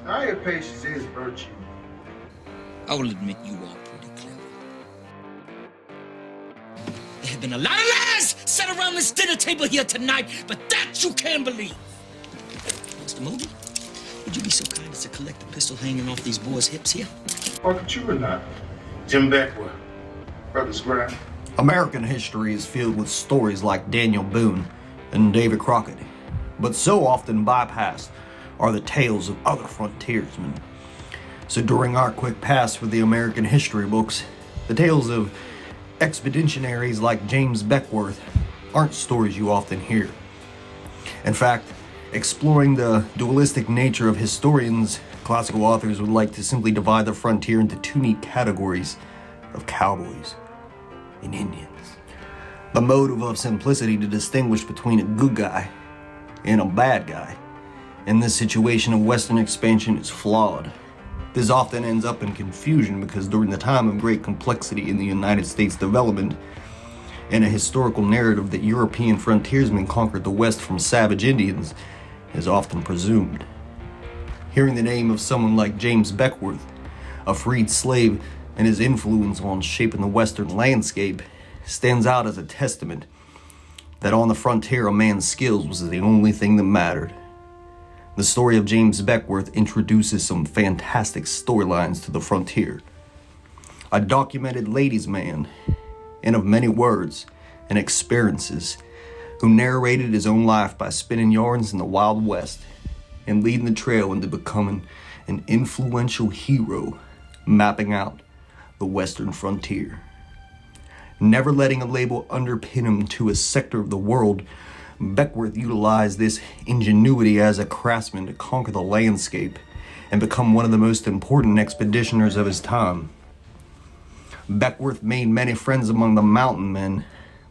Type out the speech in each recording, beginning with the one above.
Now your patience is virtue. I will admit you are pretty clever. There have been a lot of lies set around this dinner table here tonight, but that you can't believe. Mr. Moody, would you be so kind as to collect the pistol hanging off these boys' hips here? Aren't you or not? Jim Beckwourth, Brothers Grant. American history is filled with stories like Daniel Boone and David Crockett, but so often bypassed are the tales of other frontiersmen. So during our quick pass through the American history books, the tales of expeditionaries like James Beckwourth aren't stories you often hear. In fact, exploring the dualistic nature of historians, classical authors would like to simply divide the frontier into two neat categories of cowboys and Indians. The motive of simplicity to distinguish between a good guy and a bad guy in this situation of Western expansion is flawed. This often ends up in confusion because during the time of great complexity in the United States development and a historical narrative that European frontiersmen conquered the West from savage Indians is often presumed. Hearing the name of someone like James Beckwourth, a freed slave, and his influence on shaping the Western landscape stands out as a testament that on the frontier a man's skills was the only thing that mattered. The story of James Beckwourth introduces some fantastic storylines to the frontier. A documented ladies' man, and of many words and experiences, who narrated his own life by spinning yarns in the Wild West and leading the trail into becoming an influential hero, mapping out the Western frontier. Never letting a label underpin him to a sector of the world, Beckwourth utilized this ingenuity as a craftsman to conquer the landscape and become one of the most important expeditioners of his time. Beckwourth made many friends among the mountain men,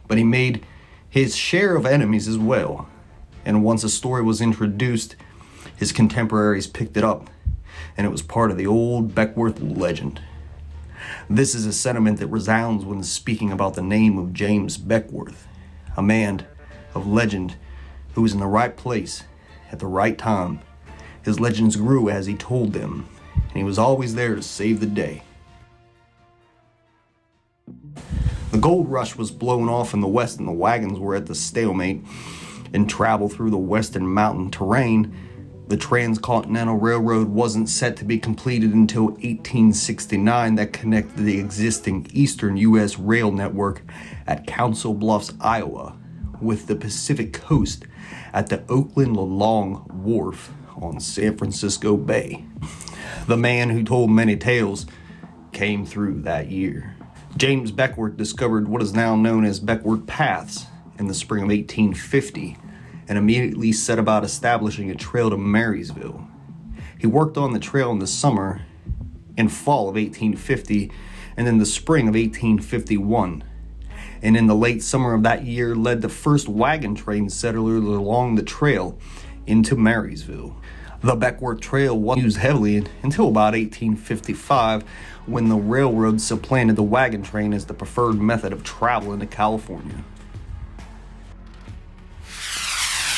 but he made his share of enemies as well. And once a story was introduced, his contemporaries picked it up, and it was part of the old Beckwourth legend. This is a sentiment that resounds when speaking about the name of James Beckwourth, a man of legend who was in the right place at the right time. His legends grew as he told them, and he was always there to save the day. The gold rush was blown off in the west and the wagons were at the stalemate. In travel through the western mountain terrain, the Transcontinental Railroad wasn't set to be completed until 1869 that connected the existing eastern U.S. rail network at Council Bluffs, Iowa, with the Pacific coast at the Oakland-Lalong Wharf on San Francisco Bay. The man who told many tales came through that year. James Beckwourth discovered what is now known as Beckwourth Pass in the spring of 1850 and immediately set about establishing a trail to Marysville. He worked on the trail in the summer and fall of 1850 and in the spring of 1851. And in the late summer of that year led the first wagon train settlers along the trail into Marysville. The Beckwourth Trail wasn't used heavily until about 1855 when the railroad supplanted the wagon train as the preferred method of travel into California.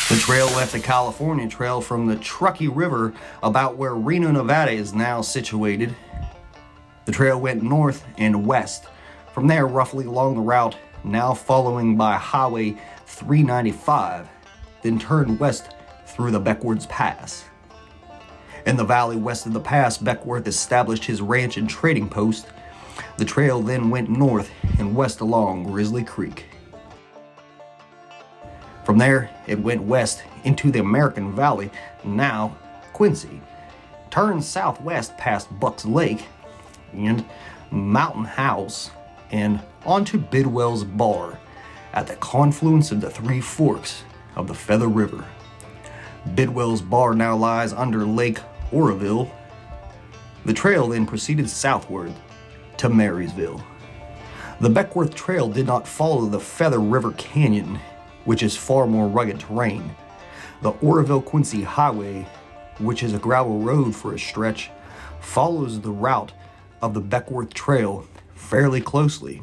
The trail left the California Trail from the Truckee River about where Reno, Nevada is now situated. The trail went north and west. From there, roughly along the route, now following by Highway 395, then turned west through the Beckwourth Pass. In the valley west of the pass, Beckwourth established his ranch and trading post. The trail then went north and west along Grizzly Creek. From there, it went west into the American Valley, now Quincy, turned southwest past Bucks Lake and Mountain House, and onto Bidwell's Bar at the confluence of the Three Forks of the Feather River. Bidwell's Bar now lies under Lake Oroville. The trail then proceeded southward to Marysville. The Beckwourth Trail did not follow the Feather River Canyon, which is far more rugged terrain. The Oroville-Quincy Highway, which is a gravel road for a stretch, follows the route of the Beckwourth Trail fairly closely.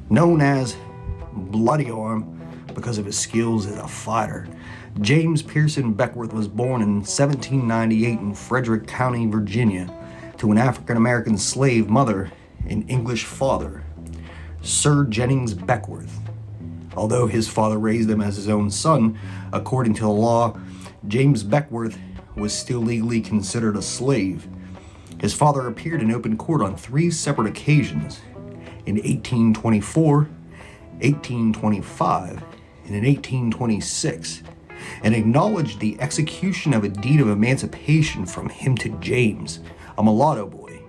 Known as Bloody Arm because of his skills as a fighter, James Pierson Beckwourth was born in 1798 in Frederick County, Virginia, to an African-American slave mother and English father, Sir Jennings Beckwourth. Although his father raised him as his own son, according to the law, James Beckwourth was still legally considered a slave. His father appeared in open court on 3 separate occasions, in 1824, 1825, and in 1826, and acknowledged the execution of a deed of emancipation from him to James, a mulatto boy,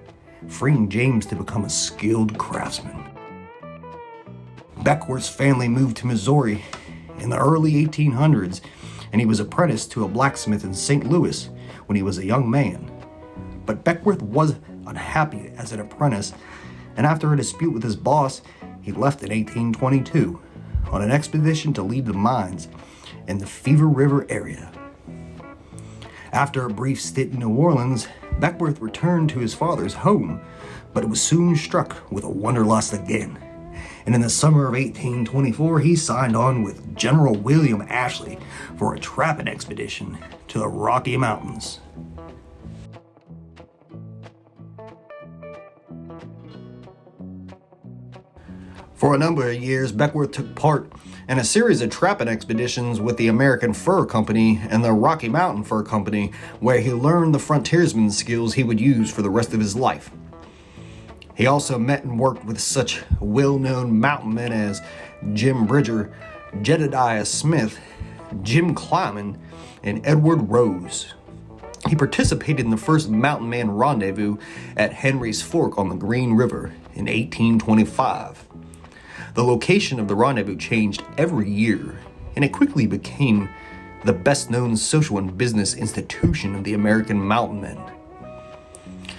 freeing James to become a skilled craftsman. Beckwourth's family moved to Missouri in the early 1800s, and he was apprenticed to a blacksmith in St. Louis when he was a young man. But Beckwourth was unhappy as an apprentice, and after a dispute with his boss, he left in 1822 on an expedition to lead the mines in the Fever River area. After a brief stint in New Orleans, Beckwourth returned to his father's home, but was soon struck with a wanderlust again. And in the summer of 1824, he signed on with General William Ashley for a trapping expedition to the Rocky Mountains. For a number of years, Beckwourth took part in a series of trapping expeditions with the American Fur Company and the Rocky Mountain Fur Company, where he learned the frontiersman skills he would use for the rest of his life. He also met and worked with such well-known mountain men as Jim Bridger, Jedediah Smith, Jim Clyman, and Edward Rose. He participated in the first Mountain Man rendezvous at Henry's Fork on the Green River in 1825. The location of the rendezvous changed every year, and it quickly became the best-known social and business institution of the American mountain men.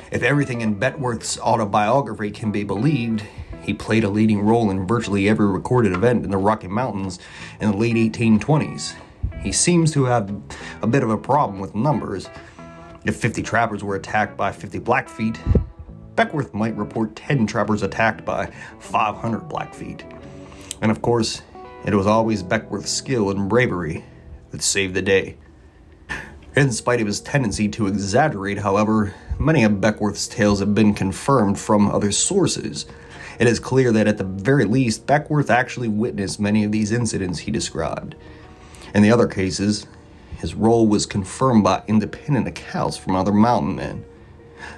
If everything in Beckwourth's autobiography can be believed, he played a leading role in virtually every recorded event in the Rocky Mountains in the late 1820s. He seems to have a bit of a problem with numbers. If 50 trappers were attacked by 50 Blackfeet, Beckwourth might report 10 trappers attacked by 500 Blackfeet. And of course, it was always Beckwourth's skill and bravery that saved the day. In spite of his tendency to exaggerate, however, many of Beckwourth's tales have been confirmed from other sources. It is clear that at the very least, Beckwourth actually witnessed many of these incidents he described. In the other cases, his role was confirmed by independent accounts from other mountain men.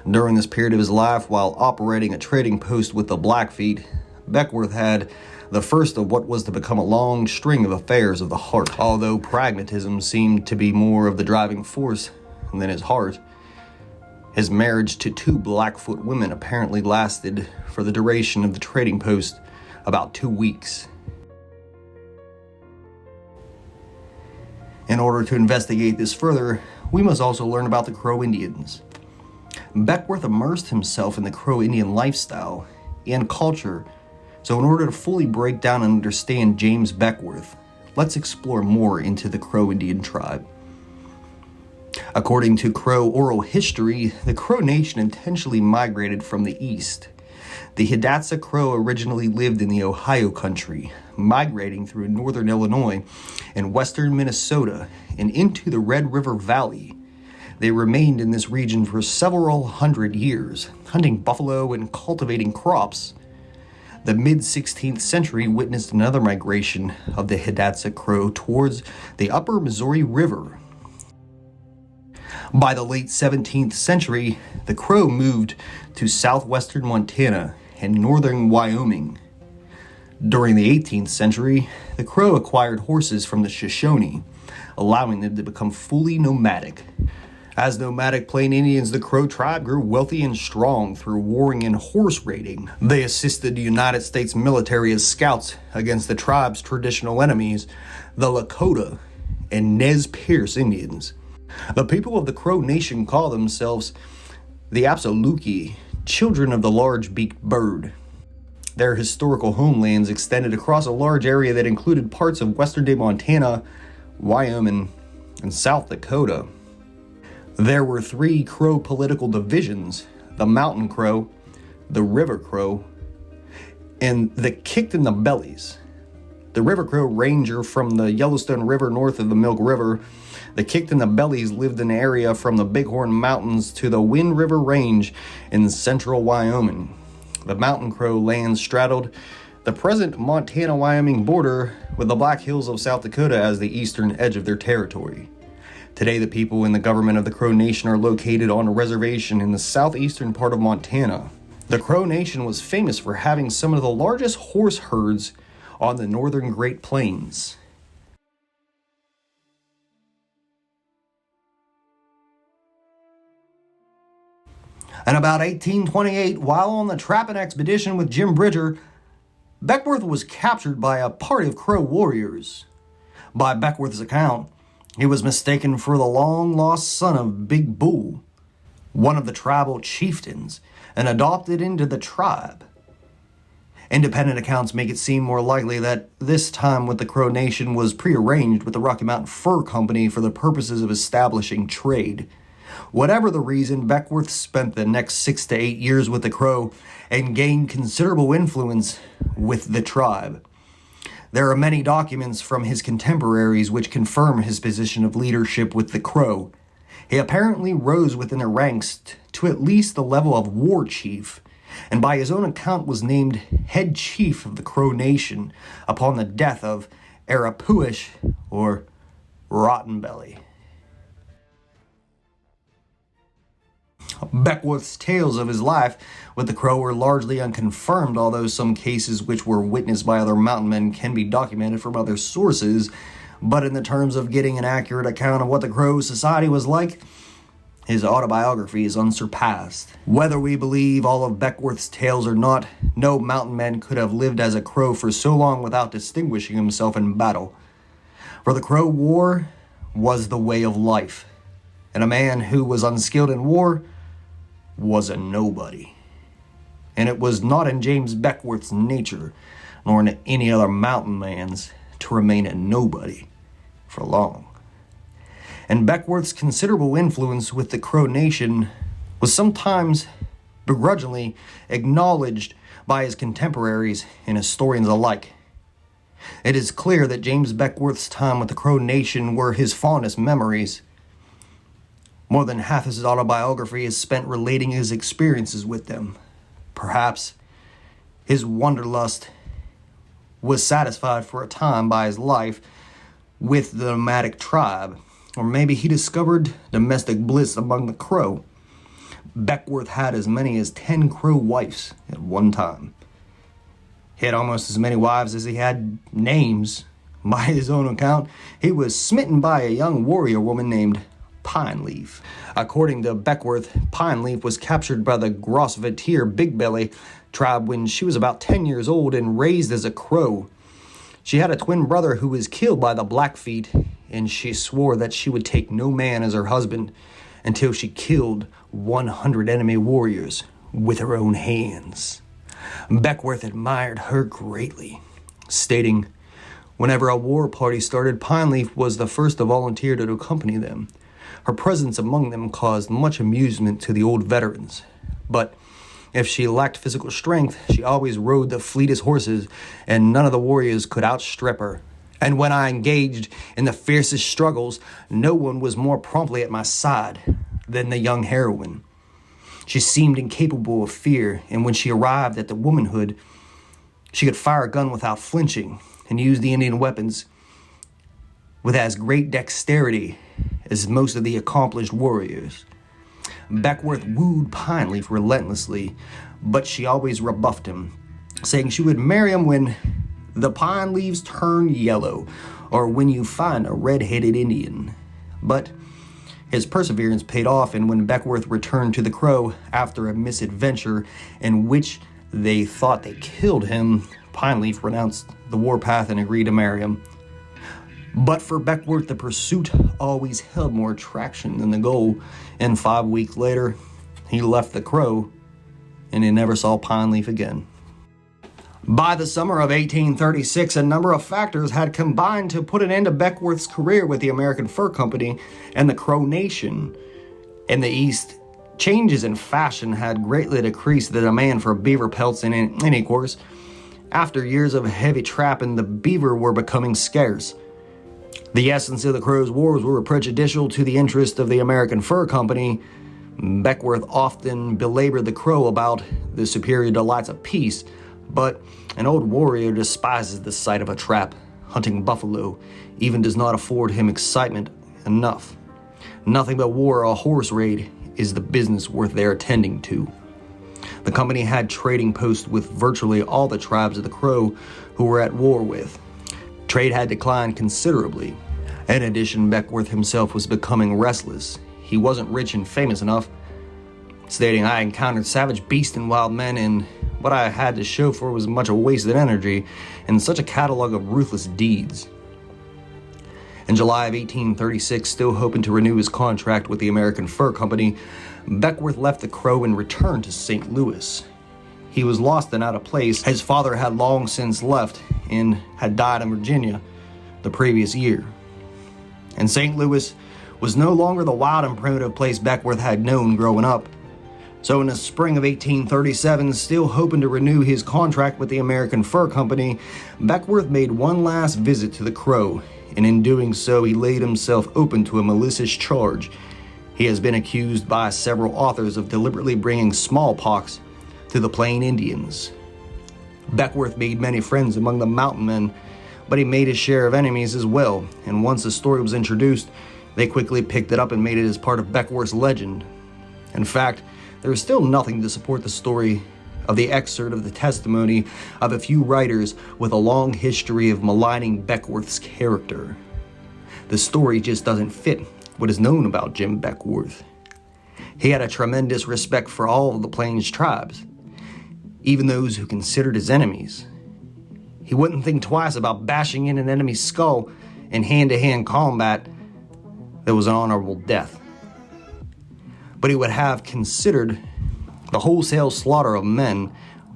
During this period of his life, while operating a trading post with the Blackfeet, Beckwourth had the first of what was to become a long string of affairs of the heart. Although pragmatism seemed to be more of the driving force than his heart, his marriage to 2 Blackfoot women apparently lasted for the duration of the trading post about 2 weeks. In order to investigate this further, we must also learn about the Crow Indians. Beckwourth immersed himself in the Crow Indian lifestyle and culture, so in order to fully break down and understand James Beckwourth, let's explore more into the Crow Indian tribe. According to Crow oral history, the Crow Nation intentionally migrated from the east. The Hidatsa Crow originally lived in the Ohio country, migrating through northern Illinois and western Minnesota and into the Red River Valley. They remained in this region for several hundred years, hunting buffalo and cultivating crops. The mid-16th century witnessed another migration of the Hidatsa Crow towards the upper Missouri River. By the late 17th century, the Crow moved to southwestern Montana and northern Wyoming. During the 18th century, the Crow acquired horses from the Shoshone, allowing them to become fully nomadic. As nomadic Plain Indians, the Crow tribe grew wealthy and strong through warring and horse raiding. They assisted the United States military as scouts against the tribe's traditional enemies, the Lakota and Nez Perce Indians. The people of the Crow Nation call themselves the Apsaluki, children of the large-beaked bird. Their historical homelands extended across a large area that included parts of western-day Montana, Wyoming, and South Dakota. There were 3 Crow political divisions: the Mountain Crow, the River Crow, and the Kicked in the Bellies. The River Crow Ranger from the Yellowstone River north of the Milk River. The Kicked in the Bellies lived in the area from the Bighorn Mountains to the Wind River Range in central Wyoming. The Mountain Crow land straddled the present Montana-Wyoming border with the Black Hills of South Dakota as the eastern edge of their territory. Today, the people in the government of the Crow Nation are located on a reservation in the southeastern part of Montana. The Crow Nation was famous for having some of the largest horse herds on the northern Great Plains. In about 1828, while on the trapping expedition with Jim Bridger, Beckwourth was captured by a party of Crow warriors. By Beckwourth's account, he was mistaken for the long-lost son of Big Bull, one of the tribal chieftains, and adopted into the tribe. Independent accounts make it seem more likely that this time with the Crow Nation was prearranged with the Rocky Mountain Fur Company for the purposes of establishing trade. Whatever the reason, Beckwourth spent the next 6 to 8 years with the Crow and gained considerable influence with the tribe. There are many documents from his contemporaries which confirm his position of leadership with the Crow. He apparently rose within the ranks to at least the level of war chief, and by his own account was named head chief of the Crow Nation upon the death of Arapuish or Rotten Belly. Beckwourth's tales of his life with the Crow were largely unconfirmed, although some cases which were witnessed by other mountain men can be documented from other sources. But in the terms of getting an accurate account of what the Crow society was like, his autobiography is unsurpassed. Whether we believe all of Beckwourth's tales or not, no mountain man could have lived as a Crow for so long without distinguishing himself in battle. For the Crow war was the way of life, and a man who was unskilled in war was a nobody. And it was not in James Beckwourth's nature, nor in any other mountain man's, to remain a nobody for long. And Beckwourth's considerable influence with the Crow Nation was sometimes begrudgingly acknowledged by his contemporaries and historians alike. It is clear that James Beckwourth's time with the Crow Nation were his fondest memories. More than half his autobiography is spent relating his experiences with them. Perhaps his wanderlust was satisfied for a time by his life with the nomadic tribe, or maybe he discovered domestic bliss among the Crow. Beckwourth had as many as 10 Crow wives at one time. He had almost as many wives as he had names. By his own account, he was smitten by a young warrior woman named Pine Leaf. According to Beckwourth, Pine Leaf was captured by the Grosvenor Big Belly tribe when she was about 10 years old and raised as a Crow. She had a twin brother who was killed by the Blackfeet, and she swore that she would take no man as her husband until she killed 100 enemy warriors with her own hands. Beckwourth admired her greatly, stating, "Whenever a war party started, Pine Leaf was the first to volunteer to accompany them. Her presence among them caused much amusement to the old veterans. But if she lacked physical strength, she always rode the fleetest horses, and none of the warriors could outstrip her. And when I engaged in the fiercest struggles, no one was more promptly at my side than the young heroine. She seemed incapable of fear, and when she arrived at the womanhood, she could fire a gun without flinching and use the Indian weapons with as great dexterity as most of the accomplished warriors. Beckwourth wooed Pine Leaf relentlessly, but she always rebuffed him, saying she would marry him when the pine leaves turn yellow, or when you find a red-headed Indian. But his perseverance paid off, and when Beckwourth returned to the Crow after a misadventure in which they thought they killed him, Pine Leaf renounced the warpath and agreed to marry him. But for Beckwourth, the pursuit always held more traction than the goal, and 5 weeks later, he left the Crow, and he never saw Pine Leaf again. By the summer of 1836, a number of factors had combined to put an end to Beckwourth's career with the American Fur Company and the Crow Nation. In the East, changes in fashion had greatly decreased the demand for beaver pelts in any course, After years of heavy trapping, the beaver were becoming scarce. The essence of the Crows' wars were prejudicial to the interest of the American Fur Company. Beckwourth often belabored the Crow about the superior delights of peace, but an old warrior despises the sight of a trap. Hunting buffalo even does not afford him excitement enough. Nothing but war or a horse raid is the business worth their attending to. The company had trading posts with virtually all the tribes of the Crow who were at war with. Trade had declined considerably. In addition, Beckwourth himself was becoming restless. He wasn't rich and famous enough, stating, "I encountered savage beasts and wild men, and what I had to show for was much of wasted energy and such a catalog of ruthless deeds." In July of 1836, still hoping to renew his contract with the American Fur Company, Beckwourth left the Crow and returned to St. Louis. He was lost and out of place. His father had long since left and had died in Virginia the previous year. And St. Louis was no longer the wild and primitive place Beckwourth had known growing up. So in the spring of 1837, still hoping to renew his contract with the American Fur Company, Beckwourth made one last visit to the Crow, and in doing so, he laid himself open to a malicious charge. He has been accused by several authors of deliberately bringing smallpox to the Plain Indians. Beckwourth made many friends among the mountain men, but he made his share of enemies as well, and once the story was introduced, they quickly picked it up and made it as part of Beckwourth's legend. In fact, there is still nothing to support the story of the excerpt of the testimony of a few writers with a long history of maligning Beckwourth's character. The story just doesn't fit what is known about Jim Beckwourth. He had a tremendous respect for all of the Plains tribes, even those who considered his enemies. He wouldn't think twice about bashing in an enemy's skull in hand-to-hand combat that was an honorable death. But he would have considered the wholesale slaughter of men,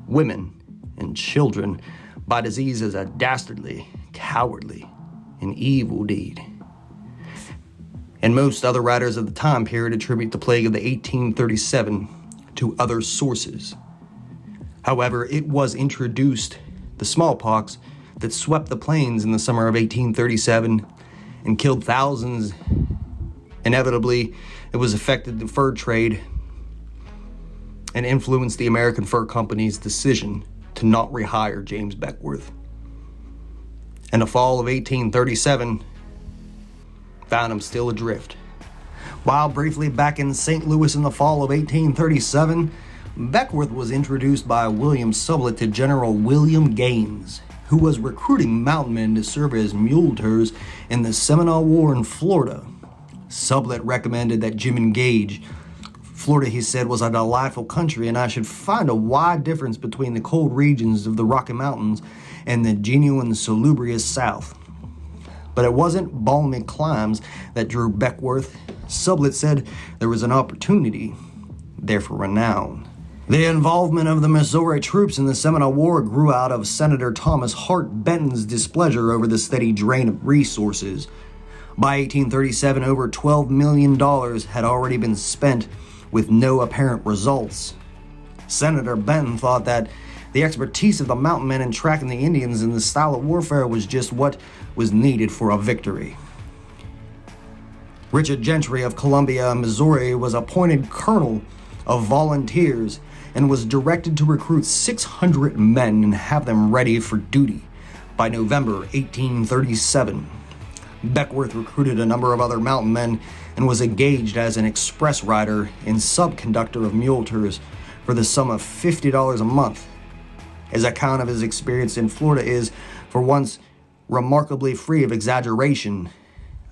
women, and children by disease as a dastardly, cowardly, and evil deed. And most other writers of the time period attribute the plague of the 1837 to other sources. However, it was introduced, the smallpox, that swept the plains in the summer of 1837 and killed thousands. Inevitably, it was affected the fur trade and influenced the American Fur Company's decision to not rehire James Beckwourth. In the fall of 1837, found him still adrift. While briefly back in St. Louis in the fall of 1837, Beckwourth was introduced by William Sublett to General William Gaines, who was recruiting mountain men to serve as muleteers in the Seminole War in Florida. Sublett recommended that Jim engage. Florida, he said, was a delightful country, and I should find a wide difference between the cold regions of the Rocky Mountains and the genial and salubrious South. But it wasn't balmy climes that drew Beckwourth. Sublett said there was an opportunity there for renown. The involvement of the Missouri troops in the Seminole War grew out of Senator Thomas Hart Benton's displeasure over the steady drain of resources. By 1837, over $12 million had already been spent with no apparent results. Senator Benton thought that the expertise of the mountain men in tracking the Indians and the style of warfare was just what was needed for a victory. Richard Gentry of Columbia, Missouri, was appointed colonel of volunteers and was directed to recruit 600 men and have them ready for duty by November 1837. Beckwourth recruited a number of other mountain men and was engaged as an express rider and subconductor of muleteers for the sum of $50 a month. His account of his experience in Florida is, for once, remarkably free of exaggeration.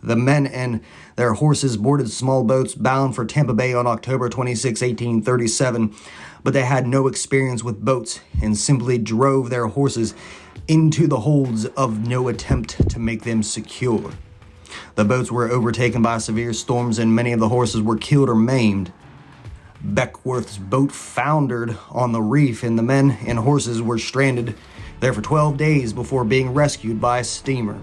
The men and their horses boarded small boats bound for Tampa Bay on October 26, 1837, but they had no experience with boats and simply drove their horses into the holds of no attempt to make them secure. The boats were overtaken by severe storms and many of the horses were killed or maimed. Beckwourth's boat foundered on the reef and the men and horses were stranded there for 12 days before being rescued by a steamer.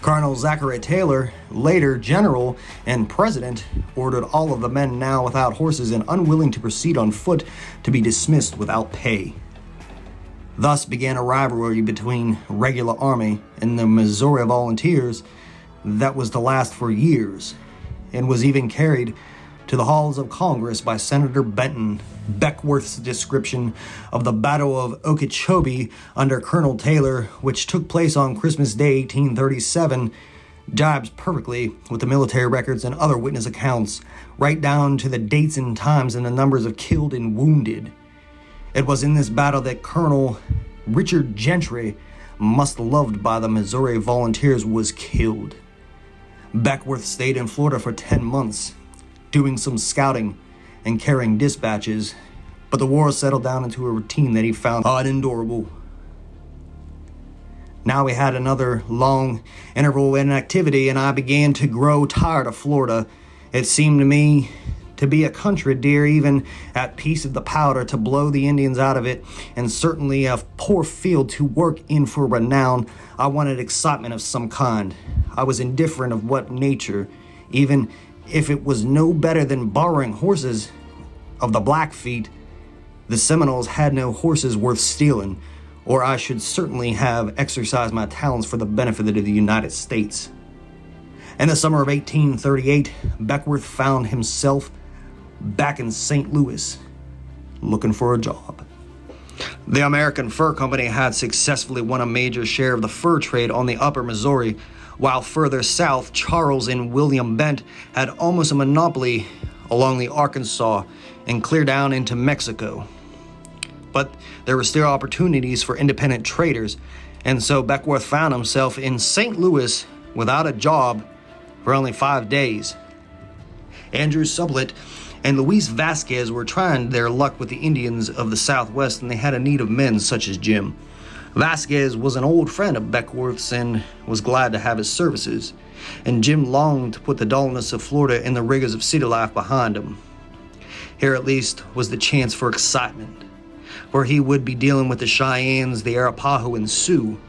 Colonel Zachary Taylor, later general and president, ordered all of the men now without horses and unwilling to proceed on foot to be dismissed without pay. Thus began a rivalry between regular army and the Missouri Volunteers that was to last for years, and was even carried to the halls of Congress by Senator Benton. Beckwourth's description of the Battle of Okeechobee under Colonel Taylor, which took place on Christmas Day 1837, jibes perfectly with the military records and other witness accounts, right down to the dates and times and the numbers of killed and wounded. It was in this battle that Colonel Richard Gentry, much loved by the Missouri Volunteers, was killed. Beckwourth stayed in Florida for 10 months, doing some scouting and carrying dispatches, but the war settled down into a routine that he found unendurable. Now we had another long interval in activity, and I began to grow tired of Florida. It seemed to me to be a country dear, even at peace of the powder, to blow the Indians out of it, and certainly a poor field to work in for renown. I wanted excitement of some kind. I was indifferent of what nature, even if it was no better than borrowing horses of the Blackfeet. The Seminoles had no horses worth stealing, or I should certainly have exercised my talents for the benefit of the United States. In the summer of 1838, Beckwourth found himself back in St. Louis, looking for a job. The American Fur Company had successfully won a major share of the fur trade on the upper Missouri, while further south, Charles and William Bent had almost a monopoly along the Arkansas and clear down into Mexico. But there were still opportunities for independent traders, and so Beckwourth found himself in St. Louis without a job for only 5 days. Andrew Sublett and Luis Vasquez were trying their luck with the Indians of the Southwest, and they had a need of men such as Jim. Vasquez was an old friend of Beckwourth's and was glad to have his services, and Jim longed to put the dullness of Florida and the rigors of city life behind him. Here at least was the chance for excitement, for he would be dealing with the Cheyennes, the Arapaho, and Sioux,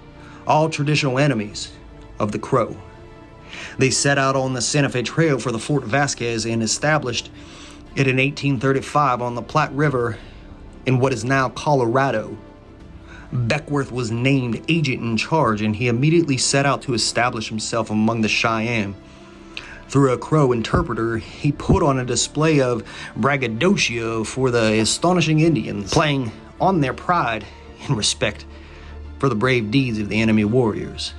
all traditional enemies of the Crow. They set out on the Santa Fe Trail for the Fort Vasquez and established it in 1835 on the Platte River in what is now Colorado. Beckwourth was named agent in charge, and he immediately set out to establish himself among the Cheyenne. Through a Crow interpreter, he put on a display of braggadocio for the astonishing Indians, playing on their pride and respect for the brave deeds of the enemy warriors.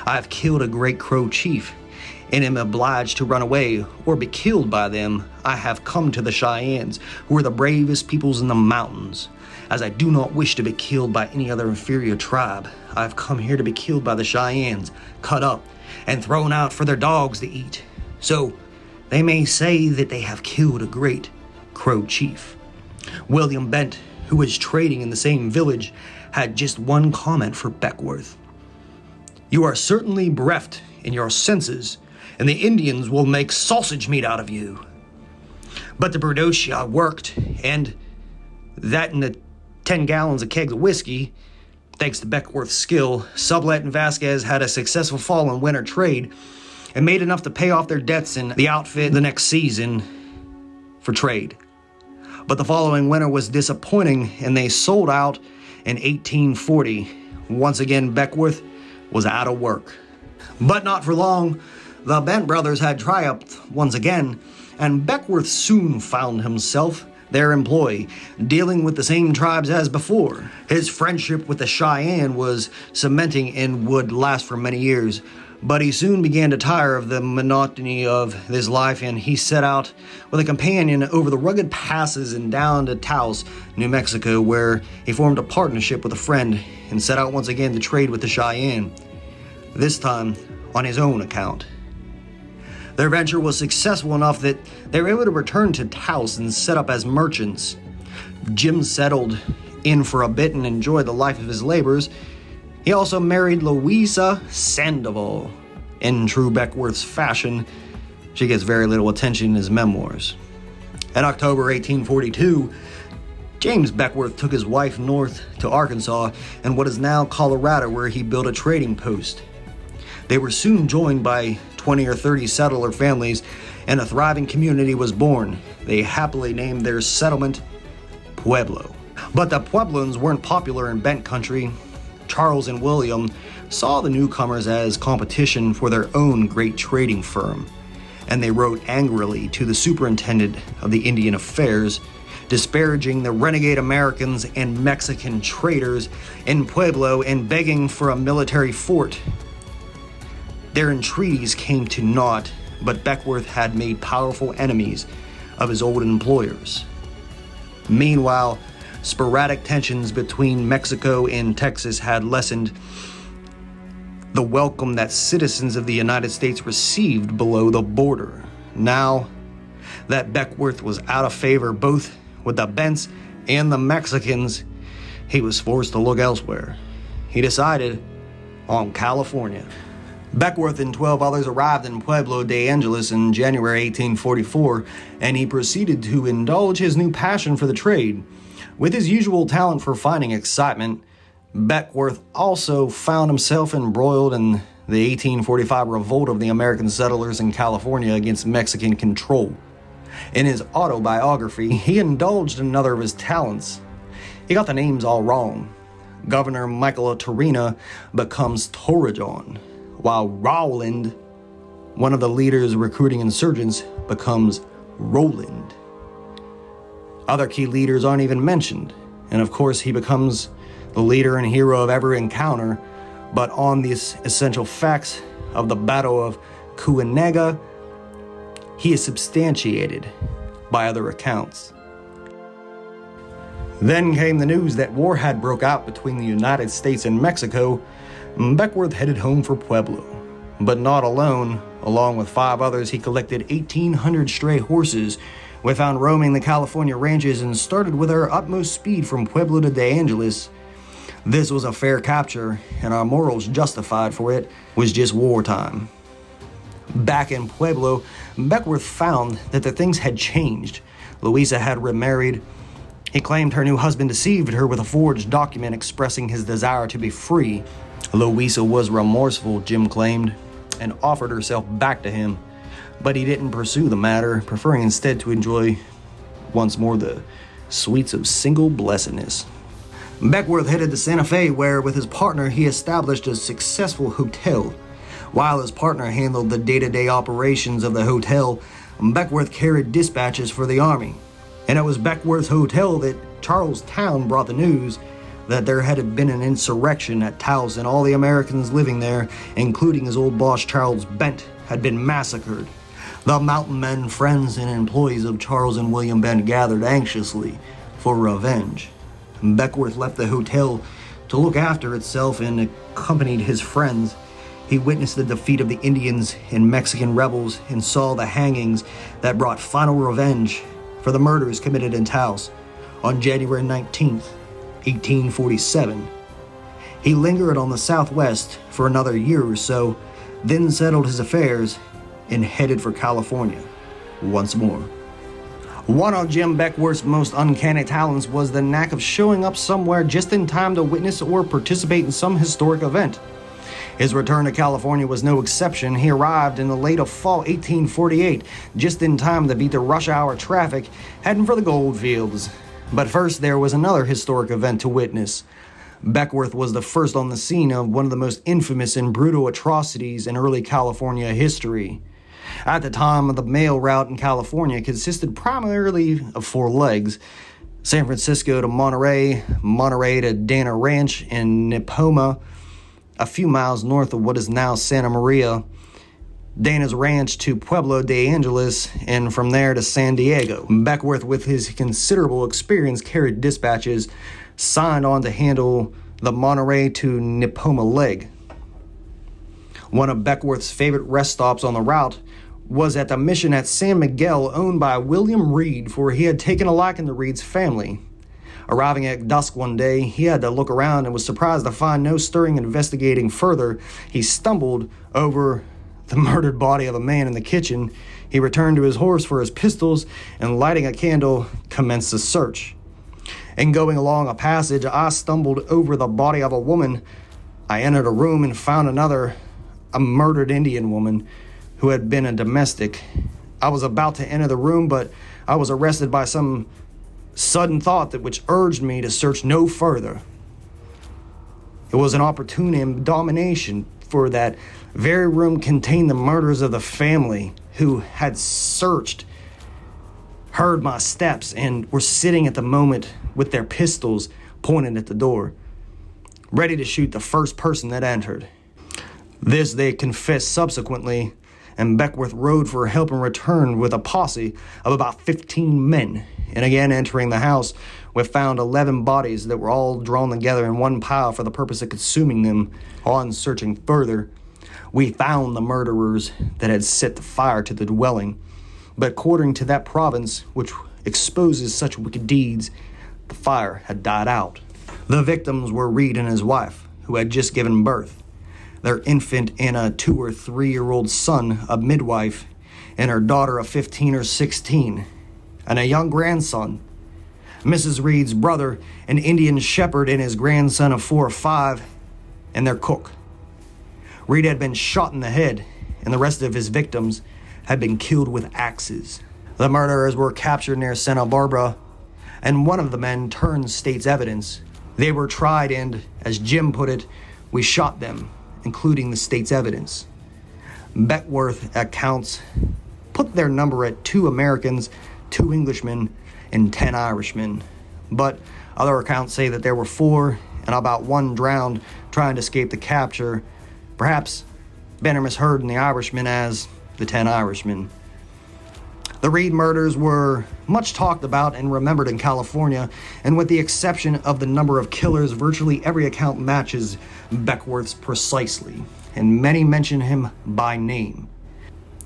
I have killed a great Crow chief, and am obliged to run away or be killed by them. I have come to the Cheyennes, who are the bravest peoples in the mountains. As I do not wish to be killed by any other inferior tribe, I have come here to be killed by the Cheyennes, cut up, and thrown out for their dogs to eat. So they may say that they have killed a great Crow chief. William Bent, who was trading in the same village, had just one comment for Beckwourth. "You are certainly bereft in your senses, and the Indians will make sausage meat out of you." But the braggadocio worked, and that and the 10 gallons of kegs of whiskey. Thanks to Beckwourth's skill, Sublett and Vasquez had a successful fall in winter trade and made enough to pay off their debts and the outfit the next season for trade. But the following winter was disappointing, and they sold out in 1840. Once again, Beckwourth was out of work. But not for long. The Bent brothers had triumphed once again, and Beckwourth soon found himself their employee, dealing with the same tribes as before. His friendship with the Cheyenne was cementing and would last for many years, but he soon began to tire of the monotony of his life, and he set out with a companion over the rugged passes and down to Taos, New Mexico, where he formed a partnership with a friend and set out once again to trade with the Cheyenne, this time on his own account. Their venture was successful enough that they were able to return to Taos and set up as merchants. Jim settled in for a bit and enjoyed the life of his labors. He also married Louisa Sandoval. In true Beckwourth's fashion, she gets very little attention in his memoirs. In October 1842, James Beckwourth took his wife north to Arkansas and what is now Colorado, where he built a trading post. They were soon joined by 20 or 30 settler families, and a thriving community was born. They happily named their settlement Pueblo. But the Pueblans weren't popular in Bent country. Charles and William saw the newcomers as competition for their own great trading firm, and they wrote angrily to the superintendent of the Indian Affairs, disparaging the renegade Americans and Mexican traders in Pueblo and begging for a military fort. Their entreaties came to naught, but Beckwourth had made powerful enemies of his old employers. Meanwhile, sporadic tensions between Mexico and Texas had lessened the welcome that citizens of the United States received below the border. Now that Beckwourth was out of favor both with the Bents and the Mexicans, he was forced to look elsewhere. He decided on California. Beckwourth and 12 others arrived in Pueblo de Angeles in January 1844, and he proceeded to indulge his new passion for the trade. With his usual talent for finding excitement, Beckwourth also found himself embroiled in the 1845 revolt of the American settlers in California against Mexican control. In his autobiography, he indulged in another of his talents. He got the names all wrong. Governor Michael Torina becomes Torrejon, while Rowland, one of the leaders recruiting insurgents, becomes Roland. Other key leaders aren't even mentioned, and of course he becomes the leader and hero of every encounter, but on these essential facts of the Battle of Cuenega, he is substantiated by other accounts. Then came the news that war had broke out between the United States and Mexico. Beckwourth headed home for Pueblo, but not alone. Along with 5 others, he collected 1,800 stray horses we found roaming the California ranges and started with our utmost speed from Pueblo to De Angelis. This was a fair capture, and our morals justified, for it was just wartime. Back in Pueblo, Beckwourth found that the things had changed. Louisa had remarried. He claimed her new husband deceived her with a forged document expressing his desire to be free. Louisa was remorseful, Jim claimed, and offered herself back to him, but he didn't pursue the matter, preferring instead to enjoy once more the sweets of single blessedness. Beckwourth headed to Santa Fe, where with his partner he established a successful hotel. While his partner handled the day-to-day operations of the hotel, Beckwourth carried dispatches for the army. And it was Beckwourth's hotel that Charles Towne brought the news that there had been an insurrection at Taos, and all the Americans living there, including his old boss Charles Bent, had been massacred. The mountain men, friends, and employees of Charles and William Bent gathered anxiously for revenge. Beckwourth left the hotel to look after itself and accompanied his friends. He witnessed the defeat of the Indians and Mexican rebels and saw the hangings that brought final revenge for the murders committed in Taos on January 19th, 1847. He lingered on the southwest for another year or so, then settled his affairs and headed for California once more. One of Jim Beckwourth's most uncanny talents was the knack of showing up somewhere just in time to witness or participate in some historic event. His return to California was no exception. He arrived in the late of fall 1848, just in time to beat the rush hour traffic, heading for the gold fields. But first, there was another historic event to witness. Beckwourth was the first on the scene of one of the most infamous and brutal atrocities in early California history. At the time, the mail route in California consisted primarily of 4 legs: San Francisco to Monterey, Monterey to Dana Ranch, and Nipomo, a few miles north of what is now Santa Maria, Dana's Ranch to Pueblo de Angeles, and from there to San Diego. Beckwourth, with his considerable experience, carried dispatches signed on to handle the Monterey to Nipomo leg. One of Beckwourth's favorite rest stops on the route was at the mission at San Miguel, owned by William Reed, for he had taken a liking to Reed's family. Arriving at dusk one day, he had to look around and was surprised to find no stirring. Investigating further, he stumbled over the murdered body of a man in the kitchen. He returned to his horse for his pistols and, lighting a candle, commenced a search. In going along a passage, I stumbled over the body of a woman. I entered a room and found a murdered Indian woman who had been a domestic. I was about to enter the room, but I was arrested by some sudden thought that which urged me to search no further. It was an opportune domination, for that very room contained the murders of the family who had searched, heard my steps, and were sitting at the moment with their pistols pointed at the door, ready to shoot the first person that entered. This they confessed subsequently, and Beckwourth rode for help and returned with a posse of about 15 men. And again, entering the house, we found 11 bodies that were all drawn together in one pile for the purpose of consuming them. On searching further, we found the murderers that had set the fire to the dwelling. But according to that province, which exposes such wicked deeds, the fire had died out. The victims were Reed and his wife, who had just given birth. Their infant and a 2 or 3 year old son, a midwife, and her daughter of 15 or 16, and a young grandson. Mrs. Reed's brother, an Indian shepherd, and his grandson of 4 or 5, and their cook. Reed had been shot in the head, and the rest of his victims had been killed with axes. The murderers were captured near Santa Barbara, and one of the men turned state's evidence. They were tried, and, as Jim put it, we shot them, including the state's evidence. Beckwourth accounts put their number at 2 Americans, 2 Englishmen, and 10 Irishmen. But other accounts say that there were 4 and about 1 drowned trying to escape the capture. Perhaps better misheard in the Irishmen as the 10 Irishmen. The Reed murders were much talked about and remembered in California, and with the exception of the number of killers, virtually every account matches Beckwourth's precisely, and many mention him by name.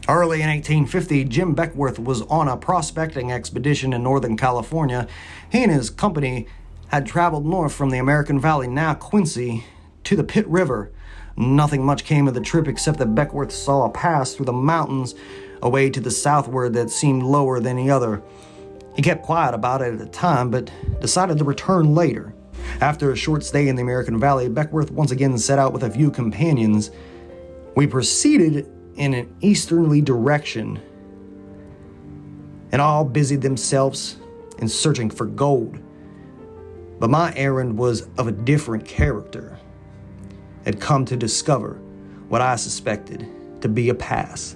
Early in 1850, Jim Beckwourth was on a prospecting expedition in Northern California. He and his company had traveled north from the American Valley, now Quincy, to the Pitt River. Nothing much came of the trip except that Beckwourth saw a pass through the mountains away to the southward that seemed lower than the other. He kept quiet about it at the time, but decided to return later. After a short stay in the American Valley, Beckwourth once again set out with a few companions. We proceeded in an easterly direction, and all busied themselves in searching for gold. But my errand was of a different character. Had come to discover what I suspected to be a pass.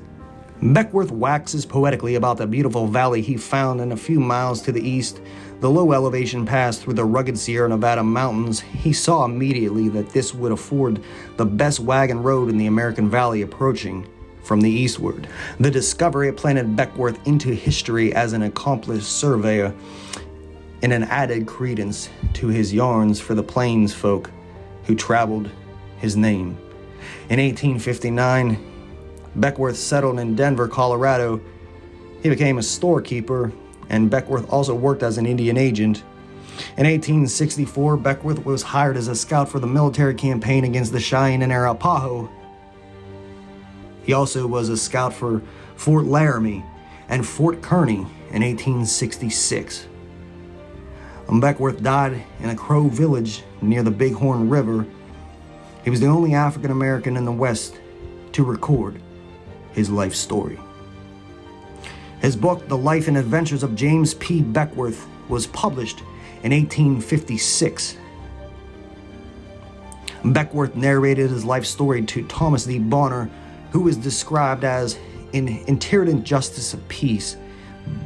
Beckwourth waxes poetically about the beautiful valley he found, and a few miles to the east, the low elevation pass through the rugged Sierra Nevada mountains. He saw immediately that this would afford the best wagon road in the American Valley approaching from the eastward. The discovery planted Beckwourth into history as an accomplished surveyor, and an added credence to his yarns for the plains folk who traveled his name. In 1859, Beckwourth settled in Denver, Colorado. He became a storekeeper, and Beckwourth also worked as an Indian agent. In 1864, Beckwourth was hired as a scout for the military campaign against the Cheyenne and Arapaho. He also was a scout for Fort Laramie and Fort Kearny in 1866. Beckwourth died in a Crow village near the Bighorn River. He was the only African American in the West to record his life story. His book, The Life and Adventures of James P. Beckwourth, was published in 1856. Beckwourth narrated his life story to Thomas D. Bonner, who is described as an itinerant justice of peace,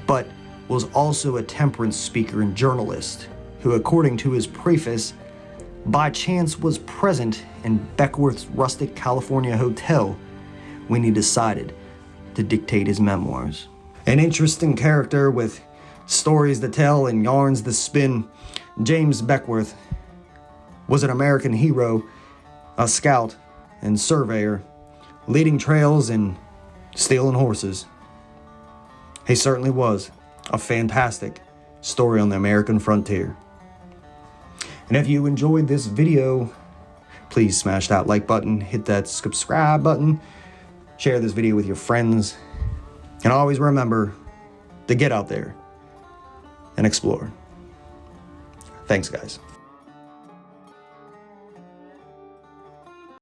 but was also a temperance speaker and journalist, who, according to his preface, by chance was present in Beckwourth's rustic California hotel when he decided to dictate his memoirs. An interesting character with stories to tell and yarns to spin, James Beckwourth was an American hero, a scout and surveyor, leading trails and stealing horses. He certainly was a fantastic story on the American frontier. And if you enjoyed this video, please smash that like button, hit that subscribe button, share this video with your friends, and always remember to get out there and explore. Thanks, guys.